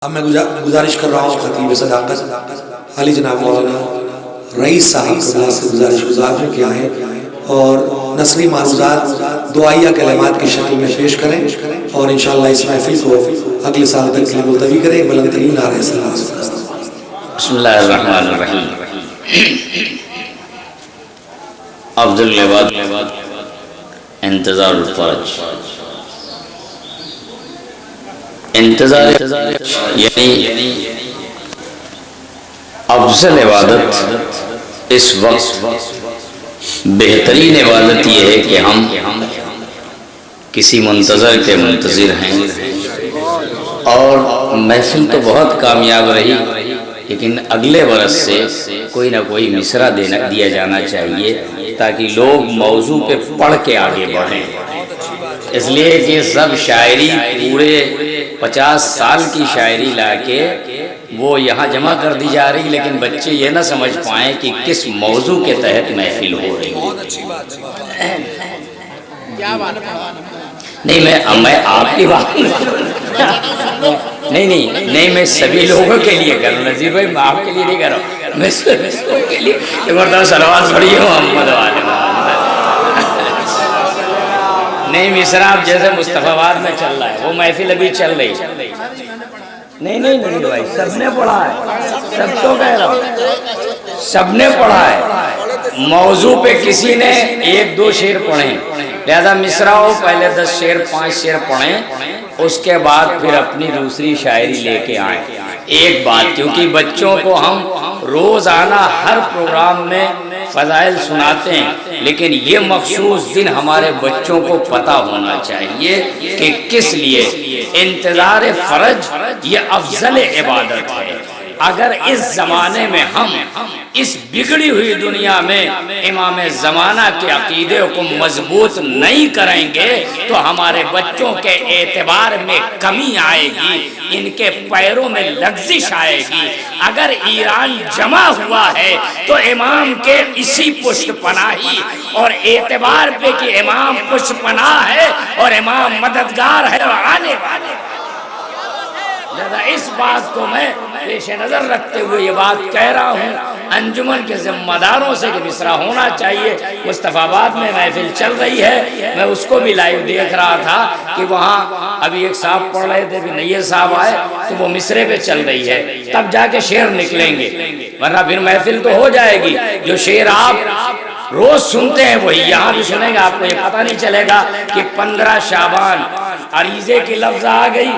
اب میں گزارش کر رہا ہوں خطیب صداقت علی جناب مولانا رئیس صاحب قبلہ سے گزارش گزار کہ آئیں اور نثری معروضات دعائیہ کلمات کی شکل میں پیش کریں اور انشاءاللہ اس محفل کو اگلے سال تک کے لیے ملتوی کریں. بلند ترین نعرہ سلام. بسم اللہ الرحمن الرحیم. افضل العباد انتظار الفرج. انتظار یعنی افضل عبادت اس وقت بہترین عبادت یہ ہے کہ ہم کسی منتظر کے منتظر ہیں اور محفل تو بہت کامیاب رہی لیکن اگلے برس سے کوئی نہ کوئی مصرع دیا جانا چاہیے تاکہ لوگ موضوع پہ پڑھ کے آگے بڑھیں. اس لیے کہ سب شاعری پورے 50 سال کی شاعری لا کے وہ یہاں جمع کر دی جا رہی لیکن بچے یہ نہ سمجھ پائیں کہ کس موضوع کے تحت محفل ہو رہی ہے. نہیں میں آپ کی بات نہیں میں سبھی لوگوں کے لیے کر رہا ہوں. نذیر بھائی میں آپ کے لیے نہیں کر رہا ہوں, میں سب کے لیے ایک مرتبہ صلوات پڑھیے محمد والے. نہیں مصرع آپ جیسے مصطفیٰ آباد میں چل رہا ہے وہ محفل ابھی چل رہی. نہیں بھائی سب نے پڑھا ہے, سب تو کہہ رہا ہوں سب نے پڑھا ہے. موضوع پہ کسی نے 1-2 شعر پڑھیں, لہذا مصرع ہو پہلے 10 شعر 5 شعر پڑھیں, اس کے بعد پھر اپنی دوسری شاعری لے کے آئیں. ایک بات کیونکہ بچوں کو ہم روزانہ ہر پروگرام میں فضائل سناتے ہیں لیکن یہ مخصوص دن ہمارے بچوں کو پتہ ہونا چاہیے کہ کس لیے انتظار فرج یہ افضل عبادت ہے. اگر اس زمانے میں ہم اس بگڑی ہوئی دنیا میں امام زمانہ کے عقیدے کو مضبوط نہیں کریں گے تو ہمارے بچوں کے اعتبار میں کمی آئے گی, ان کے پیروں میں لغزش آئے گی. اگر ایران جمع ہوا ہے تو امام کے اسی پشت پناہی اور اعتبار پہ کہ امام پشت پناہ ہے اور امام مددگار ہے اور آنے والے. اس بات کو میں پیش نظر رکھتے ہوئے یہ بات کہہ رہا ہوں انجمن کے ذمہ داروں سے کہ مصرع ہونا چاہیے. مصطفیٰ آباد میں محفل چل رہی ہے, میں اس کو بھی لائیو دیکھ رہا تھا کہ وہاں ابھی ایک صاحب پڑھ رہے تھے, بھی نیر صاحب آئے تو وہ مصرے پہ چل رہی ہے, تب جا کے شعر نکلیں گے ورنہ پھر محفل تو ہو جائے گی. جو شعر آپ روز سنتے ہیں وہی یہاں بھی سنیں گے, آپ کو یہ پتہ نہیں چلے گا کہ 15 شعبان عریضے کی لفظ آ گئی.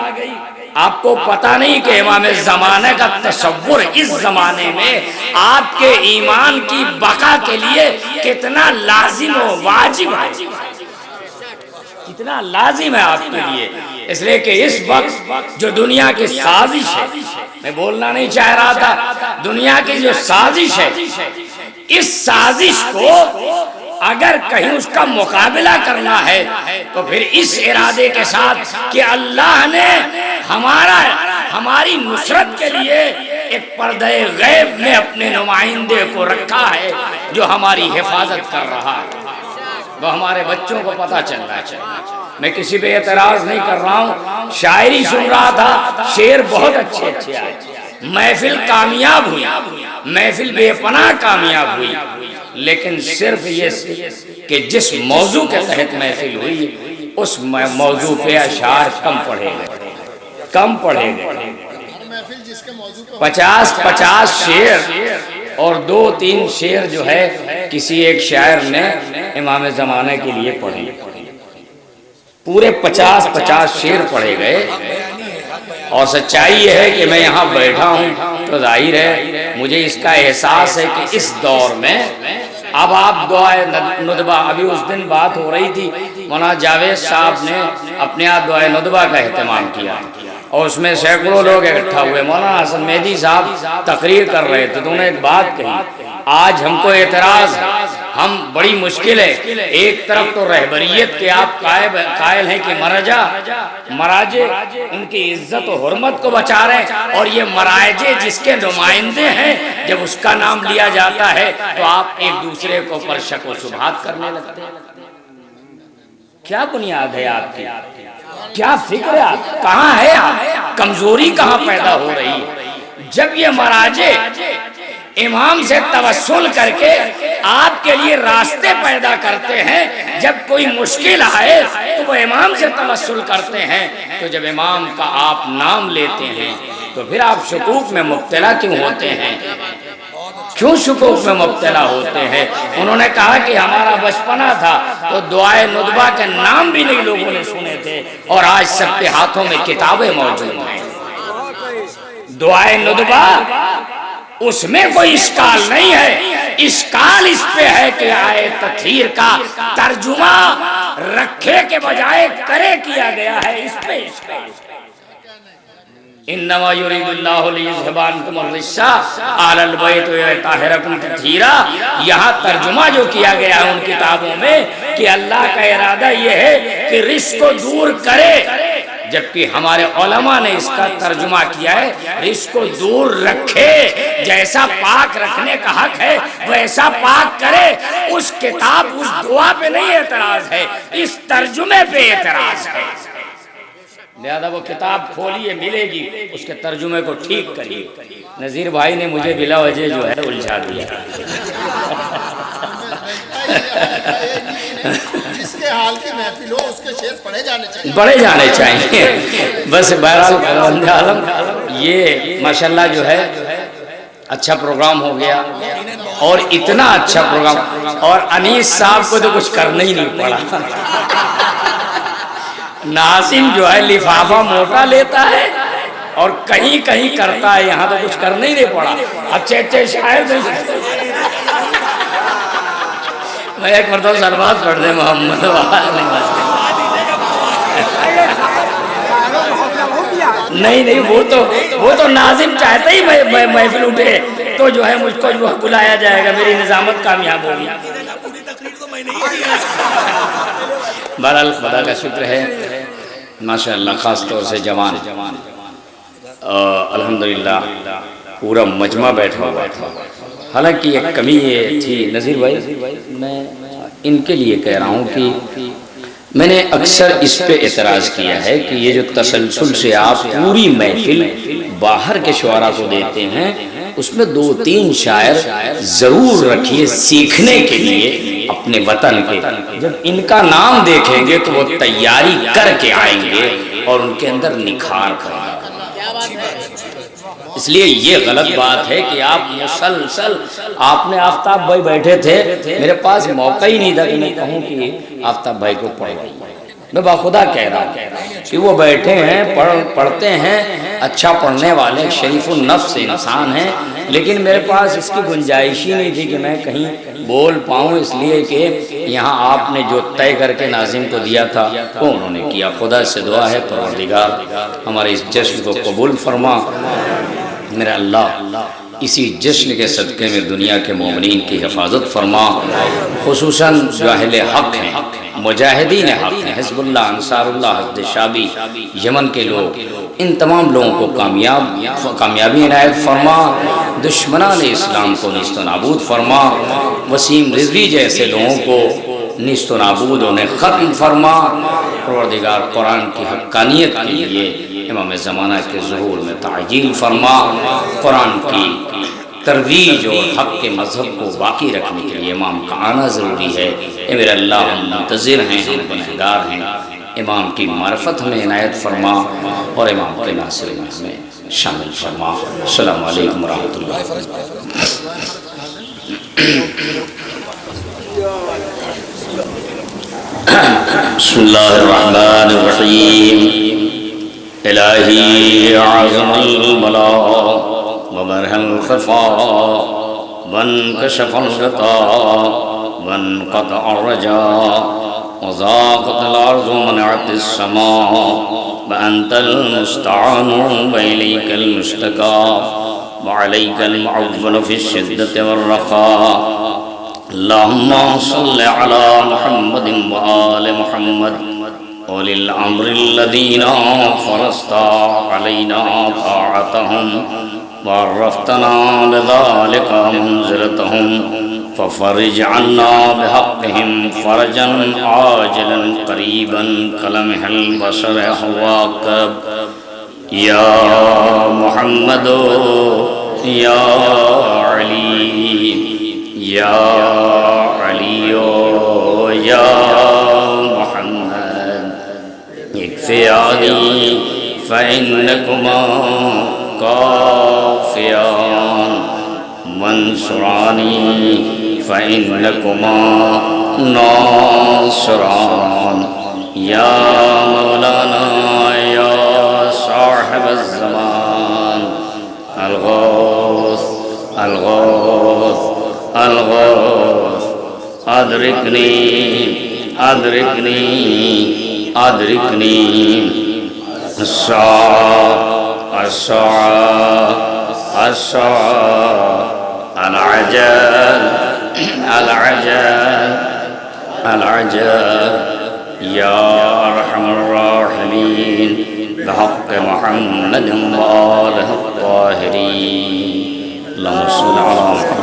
آپ کو پتہ نہیں کہ امام زمانہ کا تصور اس زمانے میں آپ کے ایمان کی بقا کے لیے کتنا لازم و واجب ہے, کتنا لازم ہے آپ کے لیے. اس لیے کہ اس وقت جو دنیا کی سازش ہے, میں بولنا نہیں چاہ رہا تھا, دنیا کی جو سازش ہے اس سازش کو اگر کہیں اس کا مقابلہ کرنا ہے تو پھر اس ارادے کے ساتھ کہ اللہ نے ہماری نصرت کے لیے ایک پردہ غیب میں اپنے نمائندے کو رکھا ہے جو ہماری حفاظت کر رہا ہے, وہ ہمارے بچوں کو پتہ چلنا چاہیے. میں کسی پہ اعتراض نہیں کر رہا ہوں, شاعری سن رہا تھا, شعر بہت اچھے آئے, محفل کامیاب ہوئی, محفل بے پناہ کامیاب ہوئی, لیکن صرف یہ کہ جس موضوع کے تحت محفل ہوئی اس موضوع پہ اشعار کم پڑھے گئے. 50 شعر اور 2-3 شعر جو ہے کسی ایک شاعر نے امام زمانہ کے لیے پڑھے, پورے 50 شعر پڑھے گئے. اور سچائی یہ ہے کہ میں یہاں بیٹھا ہوں تو ظاہر ہے مجھے اس کا احساس ہے کہ اس دور میں اب آپ دعائے ندبہ, ابھی اس دن بات ہو رہی تھی, مولانا جاوید صاحب نے اپنے آپ دعائے ندبہ کا اہتمام کیا اور اس میں سینکڑوں لوگ اکٹھا ہوئے. مولانا حسن مہدی صاحب تقریر کر رہے تھے تو انہوں نے ایک بات کہی, آج ہم کو اعتراض ہے, ہم بڑی مشکل ہے, ایک طرف تو رہبریت کے آپ قائل ہیں کہ مراجے ان کی عزت و حرمت کو بچا رہے ہیں, اور یہ مراجے جس کے نمائندے ہیں جب اس کا نام لیا جاتا ہے تو آپ ایک دوسرے کو پر شک و شبہات کرنے لگتے ہیں. کیا بنیاد ہے آپ کی؟ کیا فکر ہے آپ؟ کہاں ہے آپ؟ کمزوری کہاں پیدا ہو رہی ہے؟ جب یہ مراجع امام سے توسل کر کے آپ کے لیے راستے پیدا کرتے ہیں، جب کوئی مشکل آئے تو وہ امام سے توسل کرتے ہیں، تو جب امام کا آپ نام لیتے ہیں تو پھر آپ شکوک میں مبتلا کیوں ہوتے ہیں؟ کیوں شکوک میں مبتلا ہوتے ہیں؟ انہوں نے کہا کہ ہمارا بچپنا تھا تو دعائے ندبہ کے نام بھی نہیں لوگوں نے سنے تھے، اور آج سب کے ہاتھوں میں کتابیں موجود ہیں۔ دعائے ندبہ اس میں کوئی اشکال نہیں ہے، اشکال اس پہ ہے کہ آئے تطہیر کا ترجمہ رکھے کے بجائے کرے کیا گیا ہے، اس پہ اشکال ہے۔ انما یرید اللہ لیذھب عنکم الرجس اہل البیت ویطہرکم تطہیرا، یہاں ترجمہ جو کیا گیا ہے ان کتابوں میں کہ اللہ کا ارادہ یہ ہے کہ رجس کو دور کرے، جبکہ ہمارے علماء نے اس کا ترجمہ کیا ہے رجس کو دور رکھے، جیسا پاک رکھنے کا حق ہے ویسا پاک کرے۔ اس کتاب اس دعا پہ نہیں اعتراض ہے، اس ترجمے پہ اعتراض ہے، لہذا وہ کتاب کھولیے ملے گی، اس کے ترجمے کو ٹھیک کریے۔ نذیر بھائی نے مجھے بلا وجہ جو ہے الجھا دیا۔ جس کے حال کی محفل ہو اس کے شعر پڑھے جانے چاہیے، پڑھے جانے چاہیے۔ بس بہرحال خداوند عالم یہ ماشاءاللہ جو ہے اچھا پروگرام ہو گیا، اور اتنا اچھا پروگرام، اور انیس صاحب کو تو کچھ کرنا ہی نہیں پڑا۔ ناظم جو ہے لفافہ موٹا لیتا ہے اور کہیں کہیں کرتا ہے، یہاں تو کچھ کرنا ہی نہیں پڑا۔ اچھے اچھے شاعر دے سکتے۔ میں ایک مرتبہ سرباز پڑھ دے محمد نہیں وہ تو ناظم چاہتا ہی میں محفل اٹھے تو جو ہے مجھ کو جو بلایا جائے گا، میری نظامت کامیاب ہوگی۔ بہرحال خدا کا شکر ہے ماشاءاللہ، خاص طور سے جوان الحمدللہ پورا مجمع بیٹھا ہوا تھا۔ حالانکہ ایک کمی یہ تھی نذیر بھائی، میں ان کے لیے کہہ رہا ہوں کہ میں نے اکثر اس پہ اعتراض کیا ہے کہ یہ جو تسلسل سے آپ پوری محفل باہر کے شعراء کو دیتے ہیں، اس میں 2-3 شاعر ضرور رکھیے سیکھنے کے لیے اپنے وطن کے۔ جب ان کا نام دیکھیں گے تو وہ تیاری کر کے آئیں گے اور ان کے اندر نکھار کریں گے۔ اس لیے یہ غلط بات ہے کہ آپ مسلسل، آپ نے آفتاب بھائی بیٹھے تھے، میرے پاس موقع ہی نہیں تھا کہ میں کہوں کہ آفتاب بھائی کو پڑھائیں۔ میں باخدا کہہ رہا ہوں کہ وہ بیٹھے ہیں، پڑھتے ہیں، اچھا پڑھنے والے شریف النفس انسان ہیں، لیکن میرے پاس اس کی گنجائش ہی نہیں تھی کہ میں کہیں بول پاؤں، اس لیے کہ یہاں آپ نے جو طے کر کے ناظم کو دیا تھا وہ انہوں نے کیا۔ خدا سے دعا ہے پروردگار ہمارے اس جشن کو قبول فرما۔ میرا اللہ اسی جشن کے صدقے میں دنیا کے مومنین کی حفاظت فرما، خصوصاً جو اہل حق ہیں، مجاہدین حق ہیں، حزب اللہ، انصار اللہ، حزب شابی، یمن کے لوگ، ان تمام لوگوں کو کامیابی عنایت فرما، دشمنان اسلام کو نیست و نابود فرما، وسیم رضوی جیسے لوگوں کو نیست و نابود انہیں ختم فرما۔ پروردگار قرآن کی حقانیت کے لیے امام زمانہ کے ظہور میں تعجیل فرما، قرآن کی ترویج اور حق کے مذہب کو باقی رکھنے کے لیے امام کا آنا ضروری ہے۔ اے میرے اللہ ہم منتظر ہیں، ہم گنہگار ہیں، امام کی معرفت ہمیں عنایت فرما اور امام کے ناصر میں ہمیں شامل فرما۔ السلام علیکم ورحمۃ اللہ۔ بسم اللہ الرحمن الرحیم۔ الہی اعظم البلاء وبرح الخفاء وانکشف الغطاء وانقطع الرجاء وضاقت الارض ومنعت السماء وانت المستعان والیک المشتکى وعلیک المعول فی الشدة والرخاء۔ اللہم صل علی محمد وآل محمد أولي الأمر الذين فرضت علينا طاعتهم وعرفتنا بذلك منزلتهم ففرج عنا بحقهم فرجا عاجلا قريبا كلمح البصر هواك يا محمد يا علي يا علي يا محمد اكفياني فإنكما كافيان وانصراني فإنكما ناصران يا مولانا يا صاحب الزمان الغوث الغوث الغوث أدركني أدركني أدركني الساعة الساعة الساعة العجل العجل العجل يا أرحم الراحمين بحق محمد وآله الطاهرين اللهم صل على محمد